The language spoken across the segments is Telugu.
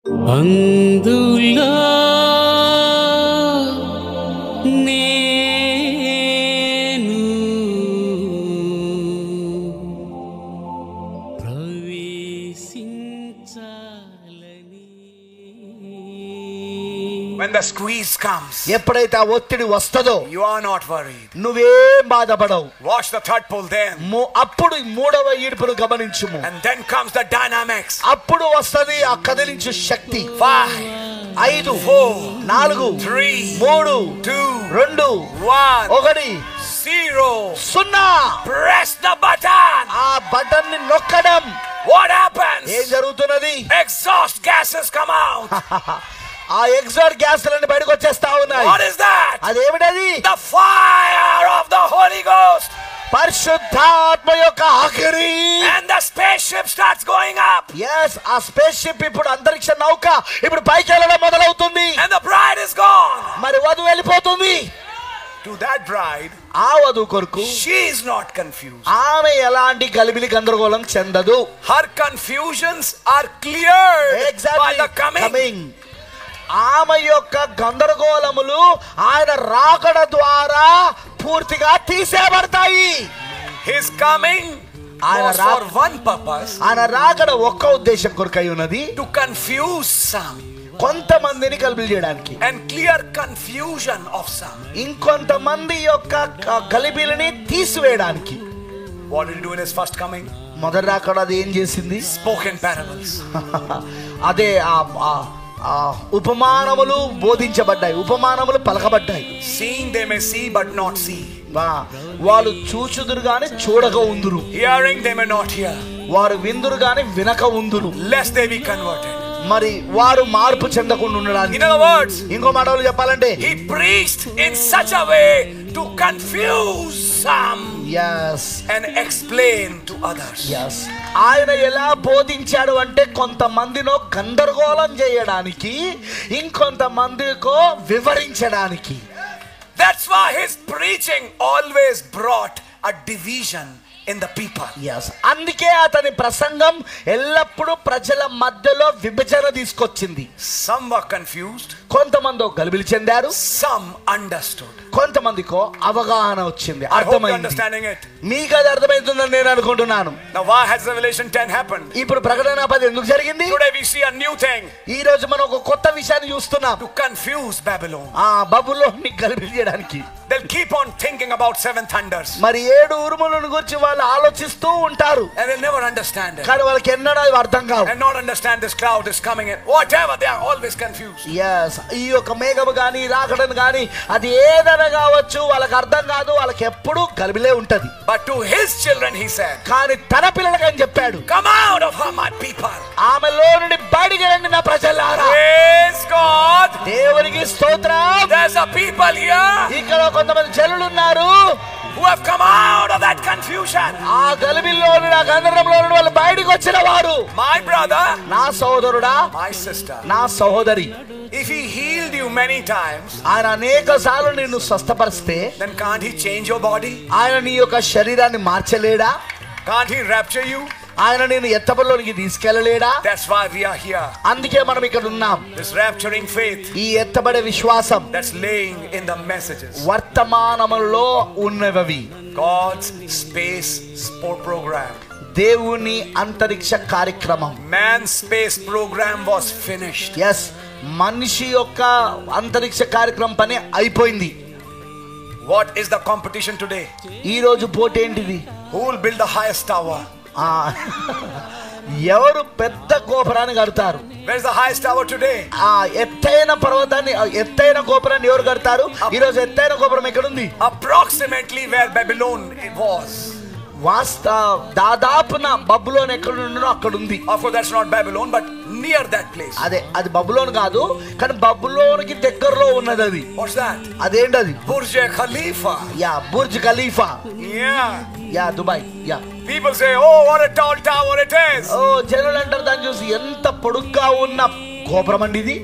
అందులో when the squeeze comes, ఎప్పుడైతే ఆ ఒత్తిడి వస్తదో you are not worried. నువ్వేం బాధపడవు. Watch the third pull then. అప్పుడు మూడవ ఈడ్పును గమనించుము. And then comes the dynamics. అప్పుడు వస్తది ఆ కదిలించు శక్తి. 5, 5, 4, 3, 2, 1, 0. Press the button. ఆ బటన్ ని నొక్కడం. What happens? ఏం జరుగుతున్నది? Exhaust gases come out. ఆ ఎగ్జాస్ట్ గ్యాస్లన్నీ బయటకు వచ్చేస్తా ఉన్నాయి. What is that? అదేమిటది? The fire of the Holy Ghost. పరిశుద్ధాత్మ యొక్క అగ్ని. And the spaceship starts going up. yes, ఆ స్పేస్ షిప్ ఇప్పుడు అంతరిక్ష నౌక ఇప్పుడు పైకి వెళ్ళడం మొదలవుతుంది. And the bride is gone. మరి వధువు వెళ్ళిపోతుంది. To that bride, ఆ వధువు కొరకు she is not confused. ఆమె ఎలాంటి గలిబిలి గందరగోళం చెందదు. Her confusions are cleared by the coming. ఆమె యొక్క గందరగోళములు ఆయన రాకడ ద్వారా పూర్తిగా తీసేయబడతాయి. His coming was for one purpose. ఆయన రాకడ ఒక్క ఉద్దేశం కొరకై ఉన్నది. To confuse some. కొంతమందిని గలిబిలి చేయడానికి. And clear confusion of some. ఇంకొంతమంది యొక్క గలిబిలిని తీసివేయడానికి. What did he do in his first coming? మొదటి రాకడ అది ఏం చేసింది? Spoken parables. అదే ఉపమానములు బోధించబడ్డాయి, ఉపమానములు పలకబడ్డాయి. Seeing they may see but not see. వాళ్ళు చూచుదురు గాని చూడక ఉందురు. Hearing they may not hear. వారు విందురు గాని వినక ఉందురు. Lest they be converted. మరి వారు మార్పు చెందకుండా ఉండడానికి. In other words, ఇంకో మాటలో చెప్పాలంటే he preached in such a way to confuse some. yes, and explain to others. yes, ఆయన ఎలా బోధించాడు అంటే కొంతమందినో గందరగోళం చేయడానికి, ఇంకొంతమందికో వివరించడానికి. That's why his preaching always brought a division in the people. yes, అందుకే అతని ప్రసంగం ఎల్లప్పుడూ ప్రజల మధ్యలో విభజన తీసుకొచ్చింది. Some were confused. కొంతమంది గలిబిలి చెందారు. Some understood. కొంతమందికో అవగాహన వచ్చింది, I hope you're అర్థమైంది. understanding it. మీకు అది అర్థమవుతుందని నేను అనుకుంటున్నాను. Now why has Revelation 10 happened? ఇప్పుడు ప్రకటన 10 ఎందుకు జరిగింది? Today we see a new thing. ఈ రోజు మనం ఒక కొత్త విషయాన్ని చూస్తున్నాం. To confuse Babylon. బబులోన్ని గలిబిలి చేయడానికి. They'll keep on thinking about 7 thunders. మరి 7 ఉరుములను గురించి వాళ్ళు ఆలోచిస్తూ ఉంటారు. And they'll never understand it. కానీ వాళ్ళకి ఎన్నడూ అర్థం కావు. And not understand this cloud is coming in. Whatever, they are always confused. yes, ఈ యొక్క మేఘము గాని రాకడను గాని అది ఏదైనా కావచ్చు, వాళ్ళకి అర్థం కాదు, వాళ్ళకి ఎప్పుడు గలిబిలే ఉంటది. But to his children he said, కానీ తన పిల్లలకి అని చెప్పాడు, come out of her, my people. ఆమెలో నుండి బయటికి రండి నా ప్రజలారా. Praise God. దేవునికి స్తోత్రం. There's a people here ఇక్కడ కొంతమంది జనులు ఉన్నారు who have come out of that confusion. ఆ గలిబిల్లో నుండి ఆ గందరగోళంలో నుండి వాళ్ళు బయటికి వచ్చిన వారు. My brother, నా సోదరుడా, my sister, నా సహోదరి, if he healed you many times, ఆయన అనేకసార్లు నిన్ను స్వస్థపరిస్తే then can't he change your body? ఆయన నీ యొక్క శరీరాన్ని మార్చలేడా? Can't he rapture you? ఆయన నేను ఎత్తబడిలోనికి తీసుకెళ్ళలేడా? That's why we are here. అందుకే మనం ఇక్కడ ఉన్నాం. This rapturing faith, ఈ ఎత్తబడే విశ్వాసం that's laying in the messages. వర్తమానములో ఉన్నవి. God's space sport program. దేవుని అంతరిక్ష కార్యక్రమం. Man's space program was finished. yes, మనిషి యొక్క అంతరిక్ష కార్యక్రమం పని అయిపోయింది. What is the competition today? ఈ రోజు పోటీ ఏంటిది? Who will build the highest tower? ఎవరు పెద్ద గోపురాన్ని కడతారు? Where is the highest tower today? ఎత్తైన పర్వతాన్ని, ఎత్తైన గోపురాన్ని ఎవరు కడతారు? ఈ రోజు ఎత్తైన గోపురం ఎక్కడ ఉంది? Approximately where Babylon was. దాదాపున Babylon ఎక్కడ ఉండనో అక్కడ ఉంది. Of course that's not Babylon, but near that place. అది బబులోన్ కాదు, కానీ బబులోన్కి దగ్గరలో ఉన్నది అది. What's that? అదేంటది? Burj Khalifa. Burj Khalifa. Dubai. People say, oh, what a tall tower it is. జనులు అంటారు దాన్ని చూసి ఎంత పొడుగ్గా ఉన్న గోపురం అండి ఇది.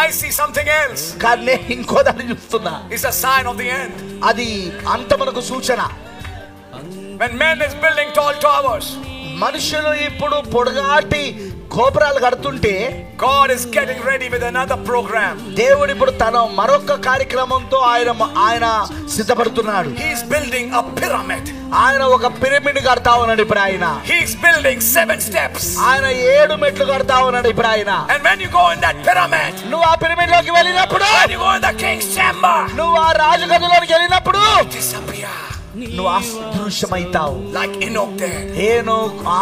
I see something else. కానీ నేను ఇంకో దాన్ని చూస్తున్నా. It's a sign of the end. అది అంతమునకు సూచన. When man is building tall towers, మనుషులు ఇప్పుడు పొడగాటి గోపురాలు కడుతుంటే God is getting ready with another program. దేవుడు ఇప్పుడు తన మరొక కార్యక్రమంతో ఆయన సిద్ధపడుతున్నాడు. He is building a pyramid. ఆయన ఒక పిరమిడ్ కడతా ఉన్నాడు ఇప్పుడు ఆయన. He is building 7 steps. ఆయన 7 మెట్లు కడతా ఉన్నాడు ఇప్పుడు ఆయన. And when you go in that pyramid, నువ్వు ఆ పిరమిడ్ లోకి వెళ్ళినప్పుడు, when you go in the king's chamber, నువ్వు ఆ రాజు గదిలోకి వెళ్ళినప్పుడు disappear. నువ్వు అదృశ్యమైతావు. Like Enoch did.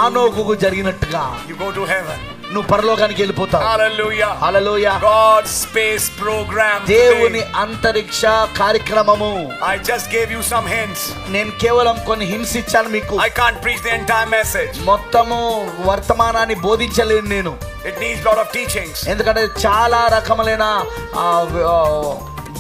ఆనోకుకు జరిగినట్టుగా You go to heaven. నువ్వు పరలోకానికి వెళ్ళిపోతావు. Hallelujah. హల్లెలూయా. God's space program. దేవుని అంతరిక్ష కార్యక్రమము. I just gave you some hints. నేను కేవలం కొన్ని హింట్స్ ఇచ్చాను మీకు. I can't preach the entire message. మొత్తము వర్తమానాన్ని బోధించలేను నేను. It needs a lot of teachings. ఎందుకంటే చాలా రకములైన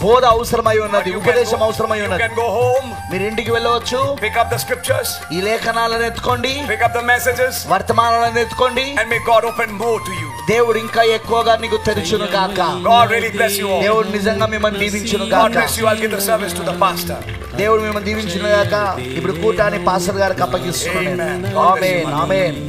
బోధ అవసరమై ఉన్నది, ఉపదేశం అవసరమై ఉన్నది. You can go home. మీరు ఇంటికి వెళ్ళవచ్చు. Pick up the scriptures. ఈ లేఖనాలను ఎత్తుకోండి. Pick up the messages. వర్తమానాలను ఎత్తుకోండి. And may God open more to you. దేవుడు ఇంకా ఎక్కువగా నీకు తెరుచును గాక. God really bless you all. దేవుడు నిజంగా మిమ్మల్ని దీవించును గాక. God bless you. I'll give the service to the pastor. దేవుడు మిమ్మల్ని దీవించును గాక. ఇప్పుడు కూటాన్ని పాస్టర్ గారికి అప్పగిస్తున్నాను. ఆమేన్ ఆమేన్.